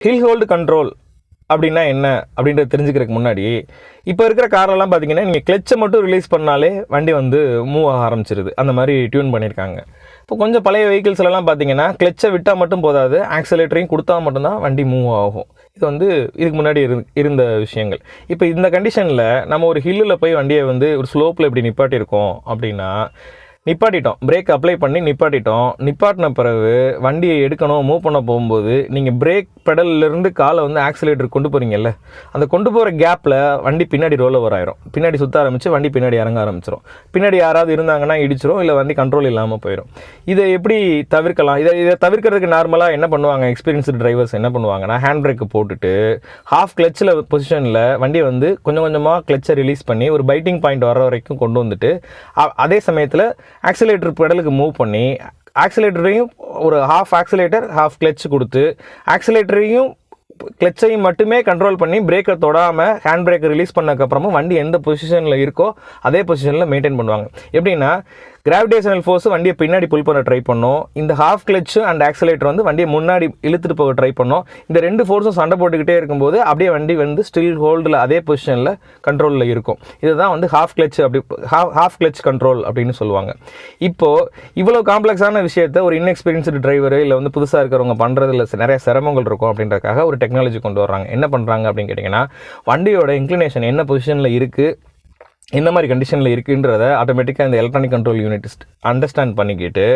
Hill hold control அப்படின்னா என்ன அப்படின்றத தெரிஞ்சுக்கிறதுக்கு முன்னாடி, இப்போ இருக்கிற காரெல்லாம் பார்த்தீங்கன்னா நீங்கள் கிளச்சை மட்டும் ரிலீஸ் பண்ணாலே வண்டி வந்து மூவ் ஆக ஆரம்பிச்சிருது. அந்த மாதிரி டியூன் பண்ணியிருக்காங்க. இப்போ கொஞ்சம் பழைய வெஹிக்கிள்ஸ்லாம் பார்த்தீங்கன்னா கிளச்சை விட்டால் மட்டும் போதாது, ஆக்சிலேட்டரையும் கொடுத்தா மட்டும்தான் வண்டி மூவ் ஆகும். இது வந்து இதுக்கு முன்னாடி இருந்த விஷயங்கள். இப்போ இந்த கண்டிஷனில் நம்ம ஒரு ஹில்லில் போய் வண்டியை வந்து ஒரு ஸ்லோப்பில் இப்படி நிப்பாட்டியிருக்கோம் அப்படின்னா, நிப்பாட்டிட்டோம், பிரேக் அப்ளை பண்ணி நிப்பாட்டிட்டோம். நிப்பாட்டின பிறகு வண்டியை எடுக்கணும், மூவ் பண்ண போகும்போது நீங்கள் பிரேக் பெடல்லேருந்து காலை வந்து ஆக்சிலேட்டர் கொண்டு போகிறீங்கல்ல, அந்த கொண்டு போகிற கேப்பில் வண்டி பின்னாடி ரோல் ஓவர் ஆயிரும். பின்னாடி சுற்ற ஆரம்பித்து வண்டி பின்னாடி இறங்க ஆரம்பிச்சிடும். பின்னாடி யாராவது இருந்தாங்கன்னா இடிச்சிரும், இல்லை வண்டி கண்ட்ரோல் இல்லாமல் போயிடும். இதை எப்படி தவிர்க்கலாம்? இதை தவிர்க்கிறதுக்கு நார்மலாக என்ன பண்ணுவாங்க, எக்ஸ்பீரியன்ஸ்டு டிரைவர்ஸ் என்ன பண்ணுவாங்கன்னா, ஹேண்ட் பிரேக்கு போட்டுட்டு ஹாஃப் கிளச்சில் பொசிஷனில் வண்டியை வந்து கொஞ்சம் கொஞ்சமாக கிளச்சை ரிலீஸ் பண்ணி ஒரு பைட்டிங் பாயிண்ட் வர வரைக்கும் கொண்டு வந்துட்டு, அதே சமயத்தில் ஆக்சிலேட்டர் பெடலுக்கு மூவ் பண்ணி ஆக்சிலேட்டரையும் ஒரு ஹாஃப் ஆக்சிலேட்டர் ஹாஃப் கிளச் கொடுத்து ஆக்சிலேட்டரையும் கிளச்சையும் மட்டுமே கண்ட்ரோல் பண்ணி பிரேக்கை தொடாமல் ஹேண்ட் பிரேக்கை ரிலீஸ் பண்ணக்கப்புறமும் வண்டி எந்த பொசிஷனில் இருக்கோ அதே பொசிஷனில் மெயின்டைன் பண்ணுவாங்க. எப்படின்னா, கிராவிடேஷனல் ஃபோர்ஸ் வண்டியை பின்னாடி புல் பண்ண ட்ரை பண்ணோம், இந்த ஹாஃப் கிளச்சு அண்ட் ஆக்சிலேட்டர் வந்து வண்டியை முன்னாடி இழுத்துட்டு போக ட்ரை பண்ணோம். இந்த ரெண்டு ஃபோர்ஸும் சண்டை போட்டுக்கிட்டே இருக்கும்போது அப்படியே வண்டி வந்து ஸ்டில் ஹோல்டில் அதே பொசிஷனில் கண்ட்ரோலில் இருக்கும். இதுதான் வந்து half clutch half clutch control அப்படின்னு சொல்லுவாங்க. இப்போது இவ்வளோ காம்ப்ளெக்ஸான விஷயத்தை ஒரு இன்எக்ஸ்பீரியன்ஸ்டு டிரைவர் இல்லை வந்து புதுசாக இருக்கிறவங்க பண்ணுறதுல நிறைய சிரமங்கள் இருக்கும் அப்படின்றதுக்காக ஒரு டெக்னாலஜி கொண்டு வர்றாங்க. என்ன பண்ணுறாங்க அப்படின்னு கேட்டிங்கன்னா, வண்டியோட இன்க்ளினேஷன் என்ன பொசிஷனில் இருக்குது, எந்த மாதிரி கண்டிஷனில் இருக்குன்றத ஆட்டோமேட்டிக்காக இந்த எலக்ட்ரானிக் கண்ட்ரோல் யூனிட் அண்டர்ஸ்டாண்ட் பண்ணிக்கிட்டு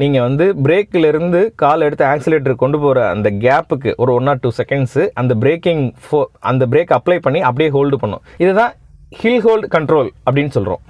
நீங்கள் வந்து பிரேக்கிலிருந்து கால் எடுத்து ஆக்சிலேட்டர் கொண்டு போகிற அந்த கேப்புக்கு ஒரு 1 or 2 செகண்ட்ஸு அந்த பிரேக் அப்ளை பண்ணி அப்படியே ஹோல்டு பண்ணும். இதுதான் ஹில் ஹோல்டு கண்ட்ரோல் அப்படின்னு சொல்கிறோம்.